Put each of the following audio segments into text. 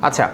আচ্ছা,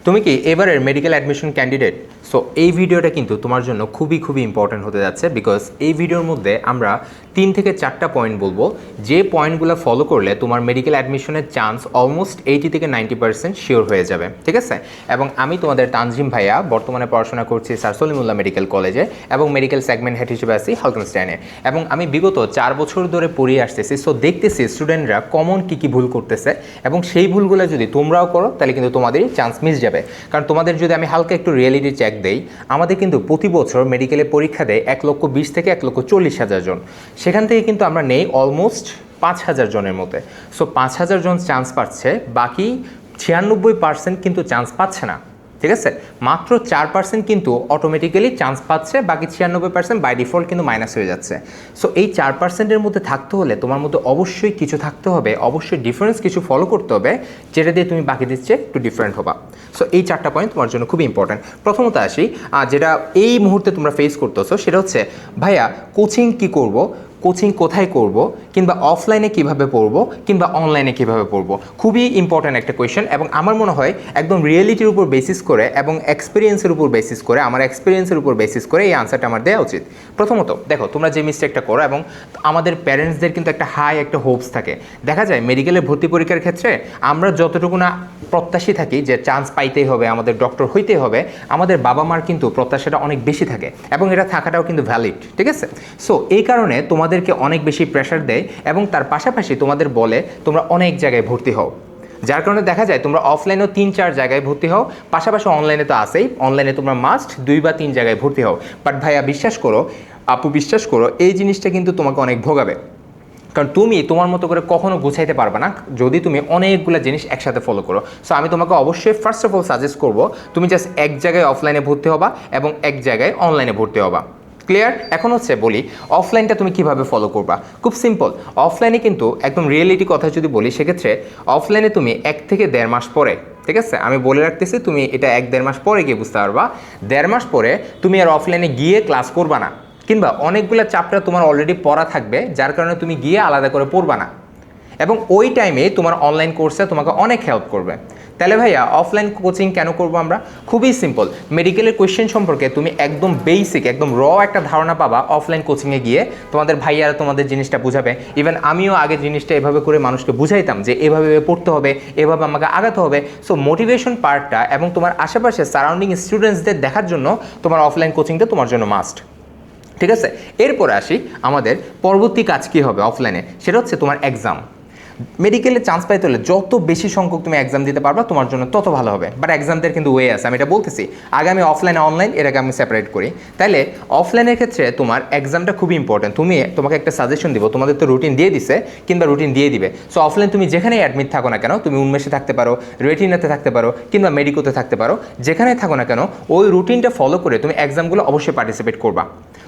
তুমি কি এবারের মেডিকেল অ্যাডমিশন ক্যান্ডিডেট? সো এই ভিডিওটা কিন্তু তোমার জন্য খুবই খুবই ইম্পর্ট্যান্ট হতে যাচ্ছে, বিকজ এই ভিডিওর মধ্যে আমরা 3 থেকে 4টা পয়েন্ট বলবো, যে পয়েন্টগুলো ফলো করলে তোমার মেডিকেল অ্যাডমিশনের চান্স অলমোস্ট 80 থেকে 90% শিওর হয়ে যাবে, ঠিক আছে? এবং আমি তোমাদের তানজিম ভাইয়া, বর্তমানে পড়াশোনা করছি স্যার সলিমুল্লাহ মেডিকেল কলেজে এবং মেডিকেল সেগমেন্ট হেড হিসেবে আছি হালকেনস্টাইনে। এবং আমি বিগত 4 বছর ধরে পড়িয়ে আসতেছি, সো দেখতেছি স্টুডেন্টরা কমন কী ভুল করতেছে, এবং সেই ভুলগুলো যদি তোমরাও করো তাহলে কিন্তু তোমাদেরই চান্স মিস যাবে। কারণ তোমাদের যদি আমি হালকা একটু রিয়েলিটি চেক দেই, আমাদের কিন্তু প্রতি বছর মেডিকেলে পরীক্ষা দেয় 1,20,000 থেকে 1,40,000 জন। সেখান থেকে কিন্তু আমরা নেই অলমোস্ট 5,000 জনের মধ্যে। সো 5,000 জন চান্স পাচ্ছে, বাকি 96% কিন্তু চান্স পাচ্ছে না, ঠিক আছে? মাত্র 4% কিন্তু অটোমেটিক্যালি চান্স পাচ্ছে, বাকি 96% বাই ডিফল্ট কিন্তু মাইনাস হয়ে যাচ্ছে। সো এই 4%-এর মধ্যে থাকতে হলে তোমার মধ্যে অবশ্যই কিছু থাকতে হবে, অবশ্যই ডিফারেন্স কিছু ফলো করতে হবে, যেটা দিয়ে তুমি বাকি দিচ্ছে একটু ডিফারেন্ট হবা। সো এই 4টা পয়েন্ট তোমার জন্য খুবই ইম্পর্ট্যান্ট। প্রথমত আসি, যেটা এই মুহূর্তে তোমরা ফেস করতেছো, সেটা হচ্ছে ভাইয়া কোচিং কি করব, কোচিং কোথায় করব, কিংবা অফলাইনে কিভাবে পড়বো, কিংবা অনলাইনে কিভাবে পড়বো। খুবই ইম্পর্ট্যান্ট একটা কোয়েশ্চেন, এবং আমার মনে হয় একদম রিয়েলিটির উপর বেসিস করে এবং এক্সপিরিয়েন্সের উপর বেসিস করে, আমার এক্সপিরিয়েন্সের উপর বেসিস করে এই আনসারটা আমার দেওয়া উচিত। প্রথমত দেখো, তোমরা যে মিস্টেকটা করো, এবং আমাদের প্যারেন্টসদের কিন্তু একটা হাই একটা হোপস থাকে। দেখা যায় মেডিকেলের ভর্তি পরীক্ষার ক্ষেত্রে আমরা যতটুকু না প্রত্যাশী থাকি যে চান্স পাইতেই হবে, আমাদের ডক্টর হইতেই হবে, আমাদের বাবা মার কিন্তু প্রত্যাশাটা অনেক বেশি থাকে, এবং এটা থাকাটাও কিন্তু ভ্যালিড, ঠিক আছে? সো এই কারণে তোমাদেরকে অনেক বেশি প্রেশার দেয়, এবং তার পাশাপাশি তোমাদের বলে তোমরা অনেক জায়গায় ভর্তি হও, যার কারণে দেখা যায় তোমরা অফলাইনেও 3-4 জায়গায় ভর্তি হও, পাশাপাশি অনলাইনে তো আসেই, অনলাইনে তোমরা মাস্ট 2 বা 3 জায়গায় ভর্তি হও। বাট ভাইয়া বিশ্বাস করো, আপু বিশ্বাস করো, এই জিনিসটা কিন্তু তোমাকে অনেক ভোগাবে। কারণ তুমি তোমার মতো করে কখনো গুছাইতে পারবে না যদি তুমি অনেকগুলো জিনিস একসাথে ফলো করো। সো আমি তোমাকে অবশ্যই ফার্স্ট অফ অল সাজেস্ট করবো, তুমি জাস্ট এক জায়গায় অফলাইনে ভর্তি হবা এবং এক জায়গায় অনলাইনে ভর্তি হবা। ক্লিয়ার? এখন হচ্ছে বলি অফলাইনটা তুমি কিভাবে ফলো করবা। খুব সিম্পল। অফলাইনে কিন্তু একদম রিয়েলিটি কথা যদি বলি, সেক্ষেত্রে অফলাইনে তুমি 1 থেকে 1.5 মাস পরে, ঠিক আছে, আমি বলে রাখতেছি, তুমি এটা 1-1.5 মাস পরে গিয়ে বুঝতে পারবা। 1.5 মাস পরে তুমি আর অফলাইনে গিয়ে ক্লাস করবা না, কিংবা অনেকগুলো চ্যাপ্টার তোমার অলরেডি পড়া থাকবে, যার কারণে তুমি গিয়ে আলাদা করে পড়বা না, এবং ওই টাইমে তোমার অনলাইন কোর্সে তোমাকে অনেক হেল্প করবে। তাহলে ভাইয়া অফলাইন কোচিং কেন করবো আমরা? খুবই সিম্পল। মেডিকেলের কোয়েশ্চেন সম্পর্কে তুমি একদম বেসিক, একদম একটা ধারণা পাবা অফলাইন কোচিংয়ে গিয়ে। তোমাদের ভাইয়ারা তোমাদের জিনিসটা বুঝাবে। ইভেন আমিও আগে জিনিসটা এভাবে করে মানুষকে বুঝাইতাম যে এভাবে পড়তে হবে, এভাবে আমাকে আগাতে হবে। সো মোটিভেশন পার্টটা এবং তোমার আশেপাশে সারাউন্ডিং স্টুডেন্টসদের দেখার জন্য তোমার অফলাইন কোচিংটা তোমার জন্য মাস্ট, ঠিক আছে? এরপরে আসি, আমাদের পরবর্তী কাজ কী হবে অফলাইনে, সেটা হচ্ছে তোমার এক্সাম। মেডিকেলে চান্স পাইতে হলে যত বেশি সংখ্যক তুমি এক্সাম দিতে পারবা তোমার জন্য তত ভালো হবে। বাট এক্সামদের কিন্তু ওয়ে আছে, আমি এটা বলতেছি। আগে আমি অফলাইন অনলাইন এটাকে আমি সেপারেট করি। তাইলে অফলাইনের ক্ষেত্রে তোমার এক্সামটা খুবই ইম্পর্টেন্ট। তোমাকে একটা সাজেশন দিব, তোমাদের তো রুটিন দিয়ে দিছে কিংবা রুটিন দিয়ে দিবে। সো অফলাইন তুমি যেখানেই অ্যাডমিট থাকো না কেন, তুমি উন্মেষে থাকতে পারো, রেটিনাতে থাকতে পারো, কিংবা মেডিকোতে থাকতে পারো, যেখানেই থাকো না কেন ওই রুটিনটা ফলো করে তুমি এক্সামগুলো অবশ্যই পার্টিসিপেট করবা।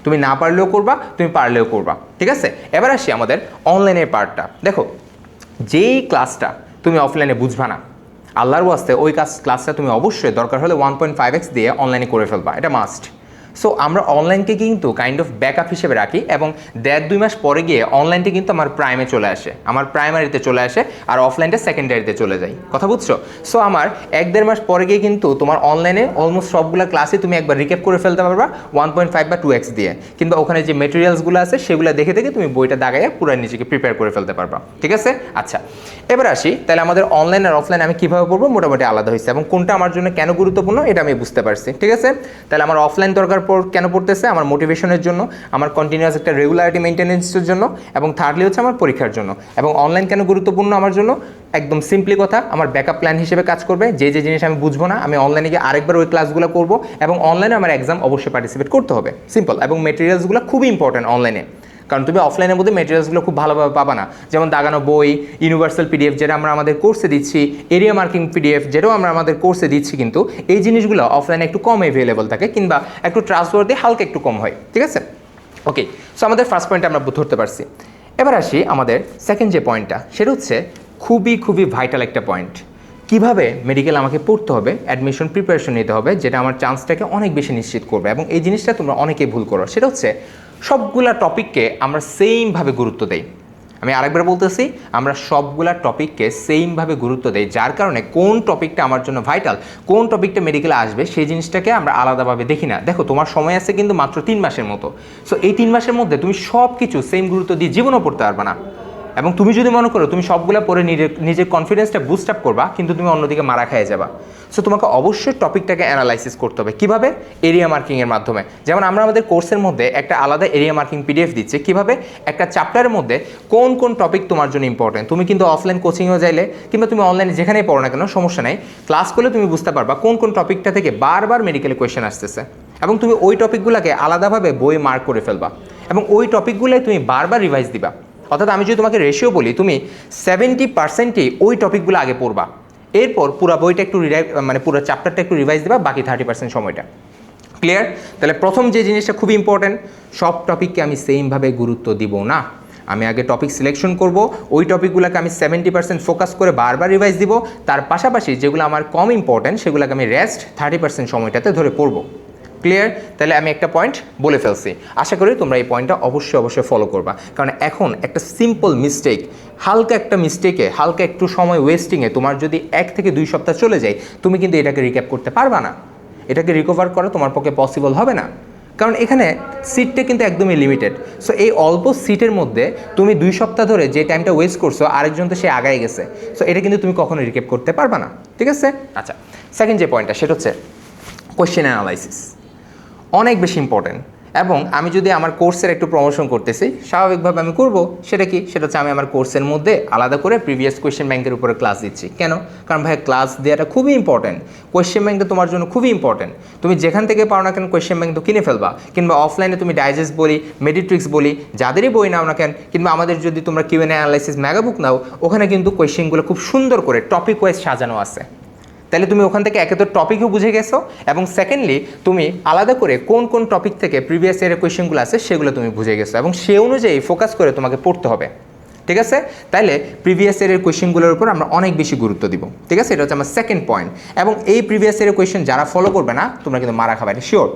তুমি না পারলেও করবা, তুমি পারলেও করবা, ঠিক আছে? এবার আসি আমাদের অনলাইনের পার্টটা। দেখো, যেই ক্লাসটা তুমি অফলাইনে বুঝবা না, আল্লাহর ওয়াস্তে ওই ক্লাসটা তুমি অবশ্যই দরকার হলে 1.5x দিয়ে অনলাইনে করে ফেলবা, এটা মাস্ট। সো আমরা অনলাইনকে কিন্তু কাইন্ড অফ ব্যাকআপ হিসেবে রাখি, এবং 1.5-2 মাস পরে গিয়ে অনলাইনটা কিন্তু আমার প্রাইমে চলে আসে, আমার প্রাইমারিতে চলে আসে, আর অফলাইনটা সেকেন্ডারিতে চলে যায়। কথা বুঝছো? সো আমার 1-1.5 মাস পরে গিয়ে কিন্তু তোমার অনলাইনে অলমোস্ট সবগুলো ক্লাসে তুমি একবার রিক্যাপ করে ফেলতে পারবা 1.5 বা 2x দিয়ে, কিংবা ওখানে যে মেটেরিয়ালসগুলো আছে সেগুলো দেখে দেখে তুমি বইটা দাগাইয়া পুরো নিজেকে প্রিপেয়ার করে ফেলতে পারবা, ঠিক আছে? আচ্ছা, এবার আসি, তাহলে আমাদের অনলাইন আর অফলাইন আমি কীভাবে পড়বো মোটামুটি আলাদা হয়েছে, এবং কোনটা আমার জন্য কেন গুরুত্বপূর্ণ এটা আমি বুঝতে পারছি, ঠিক আছে? তাহলে আমার অফলাইন দরকার কেন পড়তেছে? আমার মোটিভেশনের জন্য, আমার কন্টিনিউয়াস একটা রেগুলারিটি মেনটেন্যান্সের জন্য, এবং থার্ডলি হচ্ছে আমার পরীক্ষার জন্য। এবং অনলাইন কেন গুরুত্বপূর্ণ আমার জন্য? একদম সিম্পলি কথা, আমার ব্যাকআপ প্ল্যান হিসেবে কাজ করবে। যে যে জিনিস আমি বুঝবো না, আমি অনলাইনে গিয়ে আরেকবার ওই ক্লাসগুলো করবো, এবং অনলাইনে আমার এক্সাম অবশ্যই পার্টিসিপেট করতে হবে, সিম্পল। এবং মেটেরিয়ালসগুলো খুবই ইম্পর্টেন্ট অনলাইনে, কারণ তুমি অফলাইনের মধ্যে মেটেরিয়ালসগুলো খুব ভালোভাবে পাবা না। যেমন দাগানো বই, ইউনিভার্সাল পিডিএফ যেটা আমরা আমাদের কোর্সে দিচ্ছি, এরিয়া মার্কিং পিডিএফ যেটাও আমরা আমাদের কোর্সে দিচ্ছি, কিন্তু এই জিনিসগুলো অফলাইনে একটু কম অ্যাভেলেবল থাকে, কিংবা একটু ট্রান্সফার হালকা একটু কম হয়, ঠিক আছে? ওকে, সো আমাদের ফার্স্ট পয়েন্টটা আমরা ধরতে পারছি। এবার আসি আমাদের সেকেন্ড যে পয়েন্টটা, সেটা হচ্ছে খুবই খুবই ভাইটাল একটা পয়েন্ট। কিভাবে মেডিকেল আমাকে পড়তে হবে, অ্যাডমিশন প্রিপারেশন নিতে হবে, যেটা আমার চান্সটাকে অনেক বেশি নিশ্চিত করবে। এবং এই জিনিসটা তোমরা অনেকেই ভুল করো, সেটা হচ্ছে সবগুলা টপিককে আমরা সেমভাবে গুরুত্ব দেই। আমি আরেকবার বলতেছি, আমরা সবগুলা টপিককে সেমভাবে গুরুত্ব দেই, যার কারণে কোন টপিকটা আমার জন্য ভাইটাল, কোন টপিকটা মেডিকেলে আসবে সেই জিনিসটাকে আমরা আলাদাভাবে দেখি না। দেখো তোমার সময় আছে কিন্তু মাত্র 3 মাসের মতো। সো এই 3 মাসের মধ্যে তুমি সব কিছু সেম গুরুত্ব দিয়ে জীবনও পড়তে পারবে না। এবং তুমি যদি মনে করো তুমি সবগুলো পড়ে নিজের কনফিডেন্সটা বুস্ট আপ করবা, কিন্তু তুমি অন্যদিকে মারা খেয়ে যাবা। সো তোমাকে অবশ্যই টপিকটাকে অ্যানালাইসিস করতে হবে। কীভাবে? এরিয়া মার্কিংয়ের মাধ্যমে। যেমন আমরা আমাদের কোর্সের মধ্যে একটা আলাদা এরিয়া মার্কিং পিডিএফ দিচ্ছি। কীভাবে? একটা চ্যাপ্টারের মধ্যে কোন কোন টপিক তোমার জন্য ইম্পর্টেন্ট। তুমি কিন্তু অফলাইন কোচিংও যাইলে কিংবা তুমি অনলাইনে যেখানেই পড়ো না কেন সমস্যা নেই, ক্লাস করলে তুমি বুঝতে পারবা কোন কোন টপিকটা থেকে বারবার মেডিকেলে কোয়েশ্চেন আসতেছে, এবং তুমি ওই টপিকগুলোকে আলাদাভাবে বইয়ে মার্ক করে ফেলবা এবং ওই টপিকগুলোই তুমি বারবার রিভাইজ দিবা। অর্থাৎ আমি যদি তোমাকে রেশিও বলি, তুমি 70%ই ওই টপিকগুলো আগে পড়বা, এরপর পুরো বইটা একটু পুরো চ্যাপ্টারটা একটু রিভাইজ দিবা বাকি 30% সময়টা। ক্লিয়ার? তাহলে প্রথম যে জিনিসটা খুব ইম্পর্টেন্ট, সব টপিককে আমি সেমভাবে গুরুত্ব দিব না। আমি আগে টপিক সিলেকশন করব, ওই টপিকগুলোকে আমি 70% ফোকাস করে বারবার রিভাইজ দিব, তার পাশাপাশি যেগুলো আমার কম ইম্পর্টেন্ট সেগুলোকে আমি রেস্ট 30% সময়টাতে ধরে পড়বো। ক্লিয়ার? তাহলে আমি একটা পয়েন্ট বলে ফেলছি, আশা করি তোমরা এই পয়েন্টটা অবশ্যই ফলো করবা। কারণ এখন একটা সিম্পল মিস্টেক, হালকা একটা মিস্টেকে, হালকা একটু সময় ওয়েস্টিংয়ে তোমার যদি 1 থেকে 2 সপ্তাহ চলে যায়, তুমি কিন্তু এটাকে রিক্যাপ করতে পারবা না, এটাকে রিকভার করা তোমার পক্ষে পসিবল হবে না। কারণ এখানে সিটটা কিন্তু একদমই লিমিটেড। সো এই অল্প সিটের মধ্যে তুমি 2 সপ্তাহ ধরে যে টাইমটা ওয়েস্ট করছো, আরেকজন তো সে আগায় গেছে। সো এটা কিন্তু তুমি কখনো রিক্যাপ করতে পারবা না। ঠিক আছে? আচ্ছা, সেকেন্ড যে পয়েন্টটা সেটা হচ্ছে কোয়েশ্চেন অ্যানালাইসিস। অনেক বেশি ইম্পর্টেন্ট। এবং আমি যদি আমার কোর্সের একটু প্রমোশন করতেছি, স্বাভাবিকভাবে আমি করব, সেটা কি? সেটা হচ্ছে আমি আমার কোর্সের মধ্যে আলাদা করে প্রিভিয়াস কোয়েশ্চেন ব্যাংকের উপরে ক্লাস দিচ্ছি। কেন? কারণ ভাই ক্লাস দেওয়াটা খুবই ইম্পর্টেন্ট। কোয়েশ্চেন ব্যাংকটা তোমার জন্য খুবই ইম্পর্টেন্ট। তুমি যেখান থেকে পাও না কেন কোয়েশ্চেন ব্যাংক তো কিনে ফেলবা, কিংবা অফলাইনে তুমি ডাইজেস্ট বলি, মেডিট্রিক্স বলি, যাদেরই বই নাও না কেন, কিংবা আমাদের যদি তোমরা কিউএনএ অ্যানালাইসিস মেগাবুক নাও, ওখানে কিন্তু কোয়েশ্চেনগুলো খুব সুন্দর করে টপিক ওয়াইজ সাজানো আছে। তাহলে তুমি ওখান থেকে একে তো টপিকও বুঝে গেছো, এবং সেকেন্ডলি তুমি আলাদা করে কোন কোন টপিক থেকে প্রিভিয়াস ইয়ারের কোয়েশ্চেনগুলো আছে সেগুলো তুমি বুঝে গেছো, এবং সে অনুযায়ী ফোকাস করে তোমাকে পড়তে হবে। ঠিক আছে? তাহলে প্রিভিয়াস ইয়ারের কোয়েশ্চেনগুলোর উপর আমরা অনেক বেশি গুরুত্ব দিব। ঠিক আছে? এটা হচ্ছে আমার সেকেন্ড পয়েন্ট। এবং এই প্রিভিয়াস ইয়ারের কোয়েশ্চেন যারা ফলো করবে না, তোমরা কিন্তু মারা খাবে, এটা শিওর।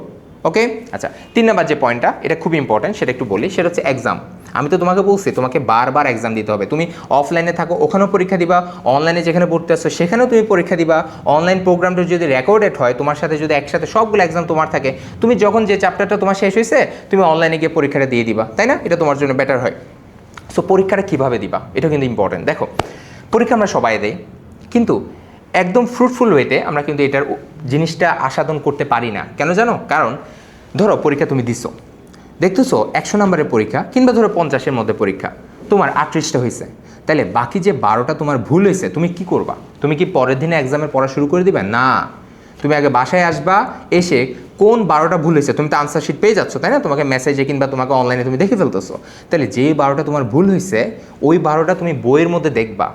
ওকে? আচ্ছা, 3 নাম্বার যে পয়েন্টটা, এটা খুব ইম্পর্টেন্ট, সেটা একটু বলি। সেটা হচ্ছে এক্সাম। আমি তো তোমাকে বলছি তোমাকে বারবার এক্সাম দিতে হবে। তুমি অফলাইনে থাকো, ওখানেও পরীক্ষা দিবা, অনলাইনে যেখানে পড়তে আসছো সেখানেও তুমি পরীক্ষা দিবা। অনলাইন প্রোগ্রামটা যদি রেকর্ডেড হয়, তোমার সাথে যদি একসাথে সবগুলো এক্সাম তোমার থাকে, তুমি যখন যে চ্যাপ্টারটা তোমার শেষ হয়েছে, তুমি অনলাইনে গিয়ে পরীক্ষাটা দিয়ে দিবা, তাই না? এটা তোমার জন্য বেটার হয়। সো পরীক্ষাটা কীভাবে দিবা, এটা কিন্তু ইম্পর্টেন্ট। দেখো, পরীক্ষা আমরা সবাই দেই, কিন্তু একদম ফ্রুটফুল ওয়েতে আমরা কিন্তু এটার জিনিসটা আস্বাদন করতে পারি না। কেন জানো? কারণ ধরো পরীক্ষা তুমি দিছো, দেখতেছো 100 নম্বরের পরীক্ষা, কিংবা ধরো 50-এর মধ্যে পরীক্ষা, তোমার 38টা হয়েছে, তাহলে বাকি যে 12টা তোমার ভুল হয়েছে, তুমি কি করবা? তুমি কি পরের দিনে এক্সামের পড়া শুরু করে দিবে? না, তুমি আগে বাসায় আসবা, এসে কোন 12টা ভুল হয়েছে, তুমি তো আনসার শিট পেয়ে যাচ্ছ, তাই না? তোমাকে মেসেজে কিংবা তোমাকে অনলাইনে তুমি দেখে ফেলতেছো। তাহলে যে 12টা তোমার ভুল হয়েছে, ওই 12টা তুমি বইয়ের মধ্যে দেখবা,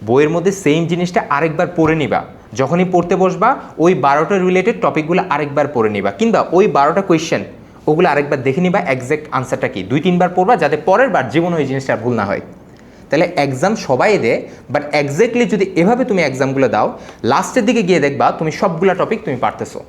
বইয়ের মধ্যে সেম জিনিসটা আরেকবার পড়ে নিবা। যখনই পড়তে বসবা, ওই 12টা রিলেটেড টপিকগুলো আরেকবার পড়ে নিবা, কিংবা ওই 12টা কোয়েশ্চেন ওগুলো আরেকবার দেখে নিবা এক্স্যাক্ট আনসারটা কি, 2-3 বার পড়বা, যাতে পরের বার জীবনে ওই জিনিসটা ভুল না হয়। তাহলে এক্সাম সবাই দেয়, বাট এক্স্যাক্টলি যদি এভাবে তুমি এক্সামগুলো দাও, লাস্টের দিকে গিয়ে দেখবা তুমি সবগুলো টপিক তুমি পারতেছো,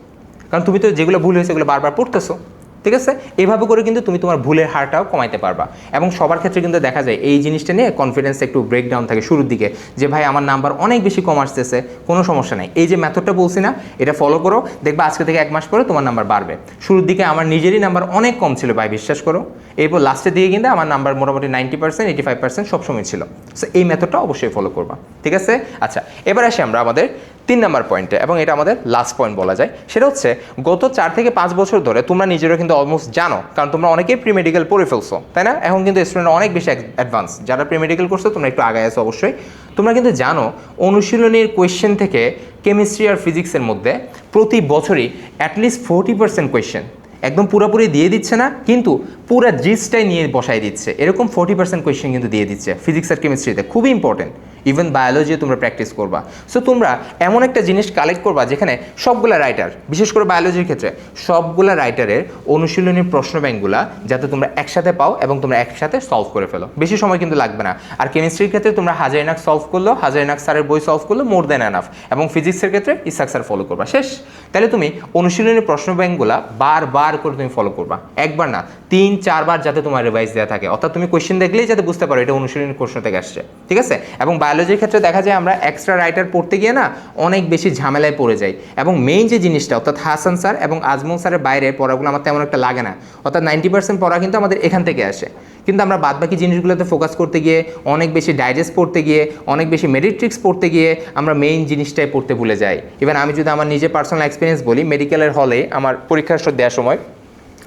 কারণ তুমি তো যেগুলো ভুল হয়েছে সেগুলো বারবার পড়তেছো। ঠিক আছে? এভাবে করে কিন্তু তুমি তোমার ভুলের হারটাও কমাইতে পারবা। এবং সবার ক্ষেত্রে কিন্তু দেখা যায় এই জিনিসটা নিয়ে কনফিডেন্স একটু ব্রেকডাউন থাকে শুরুর দিকে, যে ভাই আমার নাম্বার অনেক বেশি কম আসতেছে, কোনো সমস্যা নেই, এই যে মেথডটা বলছি না, এটা ফলো করো, দেখবা আজকে থেকে 1 মাস পরে তোমার নাম্বার বাড়বে। শুরুর দিকে আমার নিজেরই নাম্বার অনেক কম ছিল ভাই, বিশ্বাস করো। এরপর লাস্টের দিকে কিন্তু আমার নাম্বার মোটামুটি 90%, 85% সবসময় ছিল। সো এই মেথডটা অবশ্যই ফলো করবা। ঠিক আছে? আচ্ছা, এবার আসি আমরা আমাদের 3 নাম্বার পয়েন্টে, এবং এটা আমাদের লাস্ট পয়েন্ট বলা যায়। সেটা হচ্ছে গত 4 থেকে 5 বছর ধরে তোমরা নিজেরা কিন্তু অলমোস্ট জানো, কারণ তোমরা অনেকেই প্রি মেডিকেল পড়ে ফেলছো, তাই না? এখন কিন্তু স্টুডেন্ট অনেক বেশি অ্যাডভান্স। যারা প্রি মেডিকেল করছো তোমরা একটু আগায় আছো অবশ্যই। তোমরা কিন্তু জানো অনুশীলনীর কোয়েশ্চেন থেকে কেমিস্ট্রি আর ফিজিক্সের মধ্যে প্রতি বছরই অ্যাটলিস্ট 40% কোয়েশ্চেন একদম পুরোপুরি দিয়ে দিচ্ছে না, কিন্তু পুরো জিস্টটাই নিয়ে বসাই দিচ্ছে, এরকম 40% কোয়েশ্চেন কিন্তু দিয়ে দিচ্ছে ফিজিক্স আর কেমিস্ট্রিতে। খুবই ইম্পর্টেন্ট। ইভেন বায়োলজিও তোমরা প্র্যাকটিস করবা। সো তোমরা এমন একটা জিনিস কালেক্ট করবা যেখানে সবগুলা রাইটার, বিশেষ করে বায়োলজির ক্ষেত্রে সবগুলা রাইটারের অনুশীলনীর প্রশ্ন ব্যাংকগুলা যাতে তোমরা একসাথে পাও এবং তোমরা একসাথে সলভ করে ফেলো। বেশি সময় কিন্তু লাগবে না। আর কেমিস্ট্রির ক্ষেত্রে তোমরা হাজারিনাক সলভ করলো, হাজারিনাক স্যারের বই সলভ করলো, মোর দ্যান এনাফ। এবং ফিজিক্সের ক্ষেত্রে ইসাক স্যার ফলো করবা, শেষ। তাহলে তুমি অনুশীলনীর প্রশ্ন ব্যাংকগুলা বারবার করে তুমি ফলো করবা, একবার না 3, 3-4 বার যাতে তোমার রিভাইজ দেওয়া থাকে, অর্থাৎ তুমি কোয়েশ্চেন দেখলেই যাতে বুঝতে পারো এটা অনুশীলনের প্রশ্ন থেকে আসছে, ঠিক আছে। এবং বায়োলজির ক্ষেত্রে দেখা যায় আমরা এক্সট্রা রাইটার পড়তে গিয়ে না অনেক বেশি ঝামেলায় পড়ে যাই, এবং মেইন যে জিনিসটা অর্থাৎ হাসান স্যার এবং আজমল স্যারের বাইরে পড়াগুলো আমার তেমন একটা লাগে না, অর্থাৎ 90% পড়া কিন্তু আমাদের এখান থেকে আসে, কিন্তু আমরা বাদবাকি জিনিসগুলোতে ফোকাস করতে গিয়ে, অনেক বেশি ডাইজেস্ট পড়তে গিয়ে, অনেক বেশি মেডিট্রিক্স পড়তে গিয়ে আমরা মেইন জিনিসটাই পড়তে ভুলে যাই। ইভেন আমি যদি আমার নিজের পার্সোনাল এক্সপিরিয়েন্স বলি, মেডিকেলের হলে আমার পরীক্ষার দেওয়ার সময়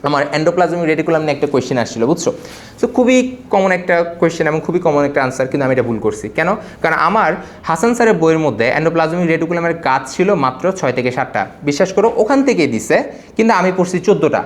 আমার এন্ডোপ্লাজমিক রেটিকুলাম নিয়ে একটা কোয়েশ্চেন আসছিল, বুঝছো। সো খুবই কমন একটা কোয়েশ্চেন এবং খুবই কমন একটা আনসার, কিন্তু আমি এটা ভুল করছি কেন? কারণ আমার হাসান স্যারের বইয়ের মধ্যে এন্ডোপ্লাজমিক রেটিকুলামের কাজ ছিল মাত্র 6 থেকে 7টা, বিশ্বাস করো ওখান থেকেই দিছে, কিন্তু আমি পড়ছি 14টা।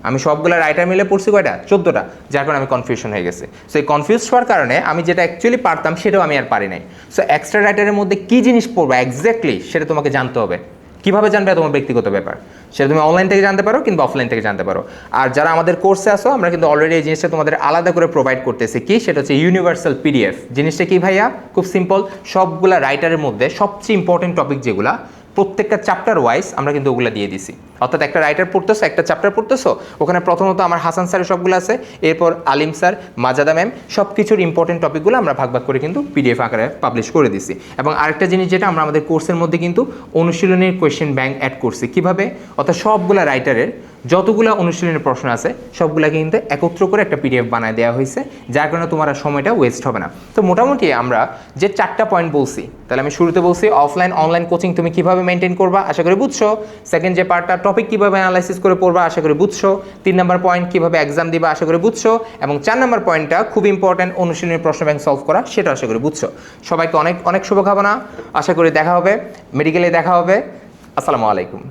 আমি সবগুলো রাইটার মিলে পড়ছি কয়টা? 14টা, যার কারণে আমি কনফিউশন হয়ে গেছে। সো এই কনফিউজ হওয়ার কারণে আমি যেটা অ্যাকচুয়ালি পারতাম সেটাও আমি আর পারি নাই। সো এক্সট্রা রাইটারের মধ্যে কী জিনিস পড়বা এক্স্যাক্টলি সেটা তোমাকে জানতে হবে। কীভাবে জানবে তোমার ব্যক্তিগত ব্যাপার, সেটা তুমি অনলাইন থেকে জানতে পারো কিংবা অফলাইন থেকে জানতে পারো। আর যারা আমাদের কোর্সে আসো, আমরা কিন্তু অলরেডি এই জিনিসটা তোমাদের আলাদা করে প্রোভাইড করতেছি। কি সেটা হচ্ছে ইউনিভার্সাল পিডিএফ। জিনিসটা কি ভাইয়া? খুব সিম্পল, সবগুলা রাইটারের মধ্যে সবচেয়ে ইম্পর্টেন্ট টপিক যেগুলা প্রত্যেকটা চ্যাপ্টার ওয়াইজ আমরা কিন্তু ওগুলো দিয়ে দিছি। অর্থাৎ একটা রাইটার পড়তেছো, একটা চ্যাপ্টার পড়তেছো, ওখানে প্রথমত আমার হাসান স্যারের সবগুলো আছে, এরপর আলিম স্যার, মাজাদা ম্যাম, সব কিছুর ইম্পর্টেন্ট টপিকগুলো আমরা ভাগ ভাগ করে কিন্তু পিডিএফ আকারে পাবলিশ করে দিছি। এবং আরেকটা জিনিস যেটা আমরা আমাদের কোর্সের মধ্যে কিন্তু অনুশীলনের কোয়েশ্চেন ব্যাংক অ্যাড করছি। কীভাবে? অর্থাৎ সবগুলা রাইটারের যতগুলো অনুশীলনের প্রশ্ন আছে সবগুলোকে কিন্তু একত্র করে একটা পিডিএফ বানায় দেওয়া হয়েছে, যার কারণে তোমার আর সময়টা ওয়েস্ট হবে না। তো মোটামুটি আমরা যে 4টা পয়েন্ট বলছি, তাহলে আমি শুরুতে বলছি অফলাইন অনলাইন কোচিং তুমি কীভাবে মেনটেন করবা, আশা করি বুঝছো। সেকেন্ড যে পার্টটা টপিক কীভাবে অ্যানালাইসিস করে পড়বা, আশা করি বুঝছো। 3 নম্বর পয়েন্ট কীভাবে এক্সাম দিবা, আশা করি বুঝছো। এবং 4 নম্বর পয়েন্টটা খুব ইম্পর্ট্যান্ট, অনুশীলনের প্রশ্ন ব্যাংক সলভ করা, সেটা আশা করি বুঝছো। সবাইকে অনেক অনেক শুভকামনা, আশা করি দেখা হবে মেডিকেলে, দেখা হবে। আসসালামু আলাইকুম।